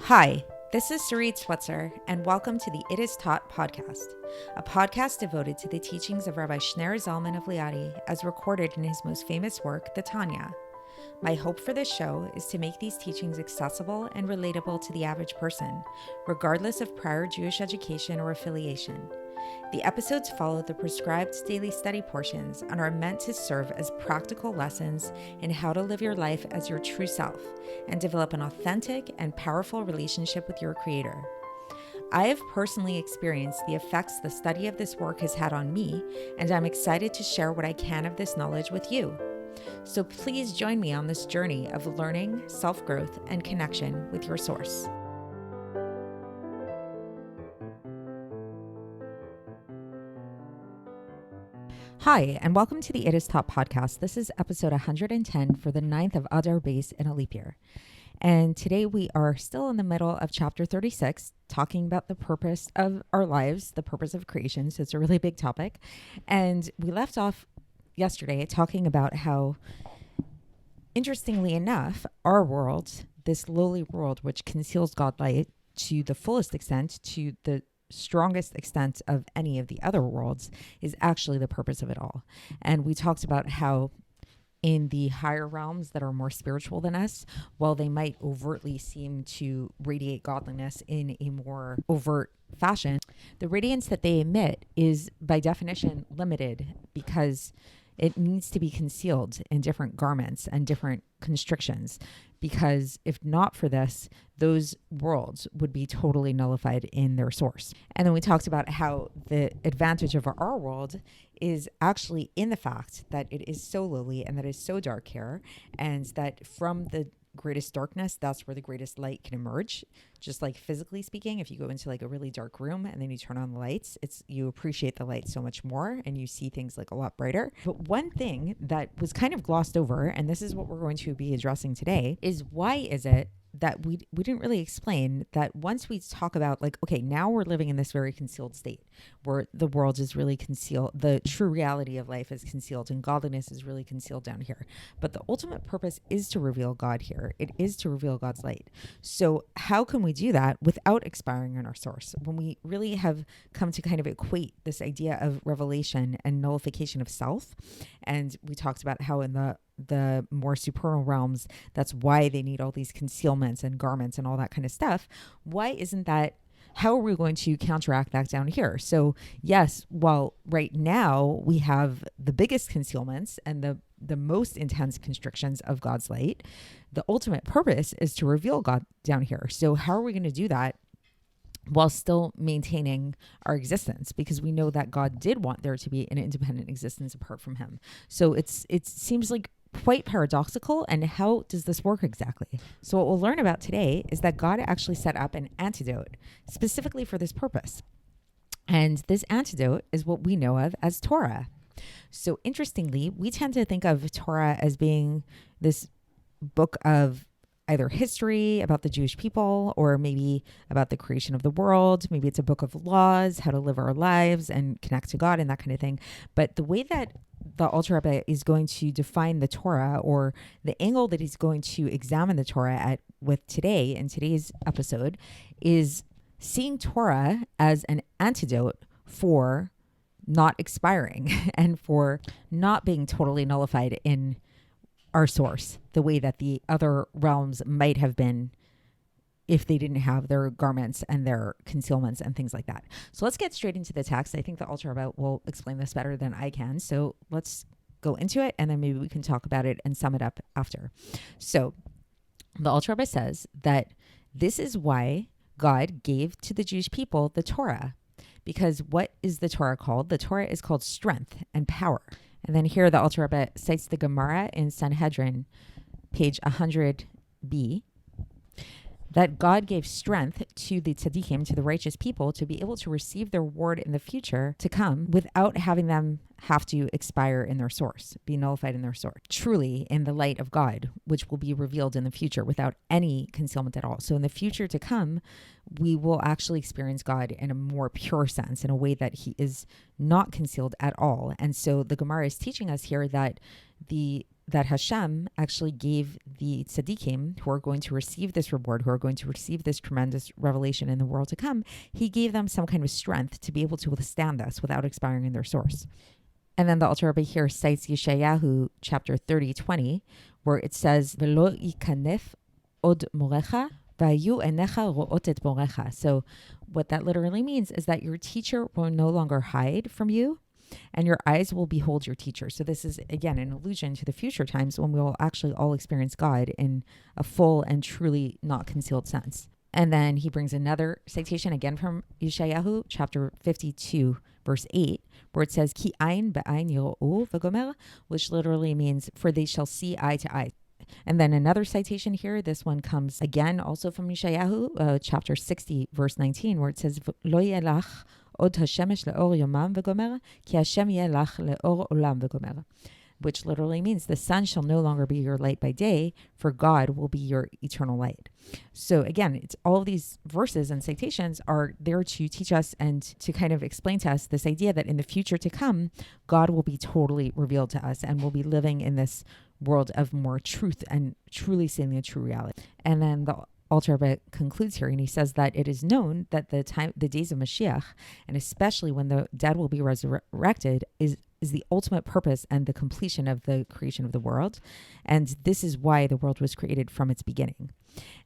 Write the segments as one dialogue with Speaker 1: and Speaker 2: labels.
Speaker 1: Hi, this is Sarit Switzer, and welcome to the It Is Taught podcast, a podcast devoted to the teachings of Rabbi Shneur Zalman of Liadi as recorded in his most famous work, the Tanya. My hope for this show is to make these teachings accessible and relatable to the average person, regardless of prior Jewish education or affiliation. The episodes follow the prescribed daily study portions and are meant to serve as practical lessons in how to live your life as your true self and develop an authentic and powerful relationship with your Creator. I have personally experienced the effects the study of this work has had on me, and I'm excited to share what I can of this knowledge with you. So please join me on this journey of learning, self-growth, and connection with your source. Hi, and welcome to the It Is Taught podcast. This is episode 110 for the 9th of Adar base in a leap year. And today we are still in the middle of chapter 36, talking about the purpose of our lives, the purpose of creation. So it's a really big topic. And we left off yesterday talking about how, interestingly enough, our world, this lowly world, which conceals God light to the fullest extent, to the strongest extent of any of the other worlds, is actually the purpose of it all. And we talked about how in the higher realms that are more spiritual than us, while they might overtly seem to radiate godliness in a more overt fashion, the radiance that they emit is by definition limited because it needs to be concealed in different garments and different constrictions, because if not for this, those worlds would be totally nullified in their source. And then we talked about how the advantage of our world is actually in the fact that it is so lowly and that it is so dark here, and that from the greatest darkness, that's where the greatest light can emerge. Just like physically speaking, if you go into like a really dark room and then you turn on the lights, you appreciate the light so much more and you see things like a lot brighter. But one thing that was kind of glossed over, and this is what we're going to be addressing today, is why is it that we didn't really explain that once we talk about like, okay, now we're living in this very concealed state where the world is really concealed, the true reality of life is concealed and godliness is really concealed down here. But the ultimate purpose is to reveal God here. It is to reveal God's light. So how can we do that without expiring in our source? When we really have come to kind of equate this idea of revelation and nullification of self, and we talked about how in the more supernal realms, that's why they need all these concealments and garments and all that kind of stuff. Why isn't that? How are we going to counteract that down here? So yes, while right now we have the biggest concealments and the most intense constrictions of God's light, the ultimate purpose is to reveal God down here. So how are we going to do that while still maintaining our existence? Because we know that God did want there to be an independent existence apart from him. So it seems like quite paradoxical. And how does this work exactly? So what we'll learn about today is that God actually set up an antidote specifically for this purpose. And this antidote is what we know of as Torah. So interestingly, we tend to think of Torah as being this book of either history about the Jewish people or maybe about the creation of the world. Maybe it's a book of laws, how to live our lives and connect to God and that kind of thing. But the way that the Alter Rebbe is going to define the Torah, or the angle that he's going to examine the Torah with today in today's episode, is seeing Torah as an antidote for not expiring and for not being totally nullified in our source, the way that the other realms might have been if they didn't have their garments and their concealments and things like that. So let's get straight into the text. I think the Alter Rebbe will explain this better than I can. So let's go into it, and then maybe we can talk about it and sum it up after. So the Alter Rebbe says that this is why God gave to the Jewish people the Torah. Because what is the Torah called? The Torah is called strength and power. And then here the Alter Rebbe cites the Gemara in Sanhedrin, page 100b, that God gave strength to the tzaddikim, to the righteous people, to be able to receive their reward in the future to come without having them have to expire in their source, be nullified in their source, truly in the light of God, which will be revealed in the future without any concealment at all. So in the future to come, we will actually experience God in a more pure sense, in a way that he is not concealed at all. And so the Gemara is teaching us here that the that Hashem actually gave the tzaddikim who are going to receive this reward, who are going to receive this tremendous revelation in the world to come, he gave them some kind of strength to be able to withstand this without expiring in their source. And then the Alter Rebbe here cites Yeshayahu chapter 30:20, where it says, "V'lo yikanef od morecha v'hayu enecha ro'ot et morecha." So what that literally means is that your teacher will no longer hide from you, and your eyes will behold your teacher. So this is, again, an allusion to the future times when we will actually all experience God in a full and truly not concealed sense. And then he brings another citation again from Yeshayahu chapter 52, verse 8, where it says, Ki ayin be'ayin yiro'u v'gomer, which literally means, for they shall see eye to eye. And then another citation here, this one comes again also from Yeshayahu, chapter 60, verse 19, where it says, Lo yelach od hashemesh le'or yomam v'gomer, ki Hashem yelach le'or olam v'gomer, which literally means the sun shall no longer be your light by day, for God will be your eternal light. So again, it's all of these verses and citations are there to teach us and to kind of explain to us this idea that in the future to come, God will be totally revealed to us and we'll be living in this world of more truth and truly seeing the true reality. And then the Alter Rebbe concludes here, and he says that it is known that the days of Mashiach, and especially when the dead will be resurrected, is the ultimate purpose and the completion of the creation of the world. And this is why the world was created from its beginning.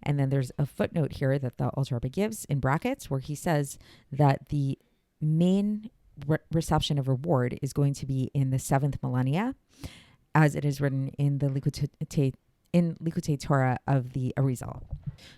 Speaker 1: And then there's a footnote here that the Alter Rebbe gives in brackets where he says that the main reception of reward is going to be in the 7th millennia, as it is written in the Likutei Torah of the Arizal.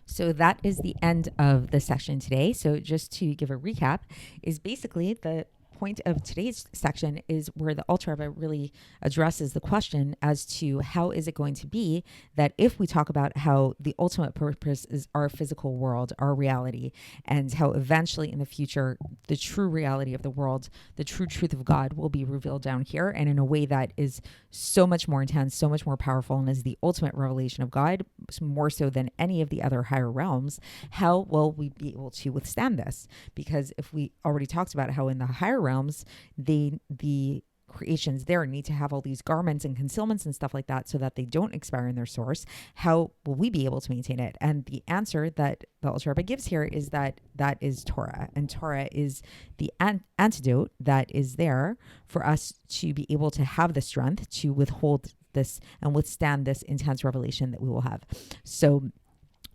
Speaker 1: So that is the end of the section today. So just to give a recap, is basically the point of today's section is where the Alter Rebbe really addresses the question as to how is it going to be that if we talk about how the ultimate purpose is our physical world, our reality, and how eventually in the future the true reality of the world, the true truth of God will be revealed down here and in a way that is so much more intense, so much more powerful, and is the ultimate revelation of God, more so than any of the other higher realms, how will we be able to withstand this? Because if we already talked about how in the higher realms, the creations there need to have all these garments and concealments and stuff like that so that they don't expire in their source, how will we be able to maintain it? And the answer that the Alter Rebbe gives here is that is Torah. And Torah is the antidote that is there for us to be able to have the strength to withhold this and withstand this intense revelation that we will have. So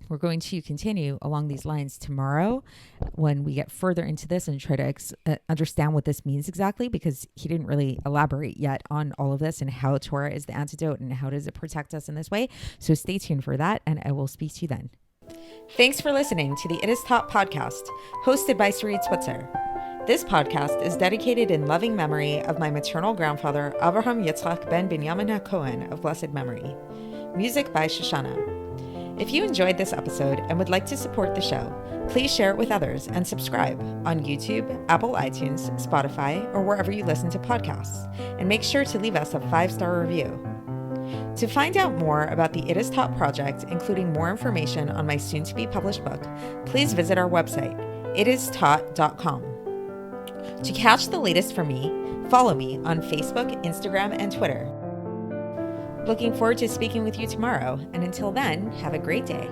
Speaker 1: we're going to continue along these lines tomorrow when we get further into this and try to understand what this means exactly, because he didn't really elaborate yet on all of this and how Torah is the antidote and how does it protect us in this way. So stay tuned for that, and I will speak to you then. Thanks for listening to the It Is Taught podcast, hosted by Sarit Switzer. This podcast is dedicated in loving memory of my maternal grandfather, Avraham Yitzchak ben Binyamin HaKohen of blessed memory. Music by Shoshana. If you enjoyed this episode and would like to support the show, please share it with others and subscribe on YouTube, Apple iTunes, Spotify, or wherever you listen to podcasts. And make sure to leave us a 5-star review. To find out more about the It Is Taught project, including more information on my soon-to-be published book, please visit our website, itistaught.com. To catch the latest from me, follow me on Facebook, Instagram, and Twitter. Looking forward to speaking with you tomorrow, and until then, have a great day.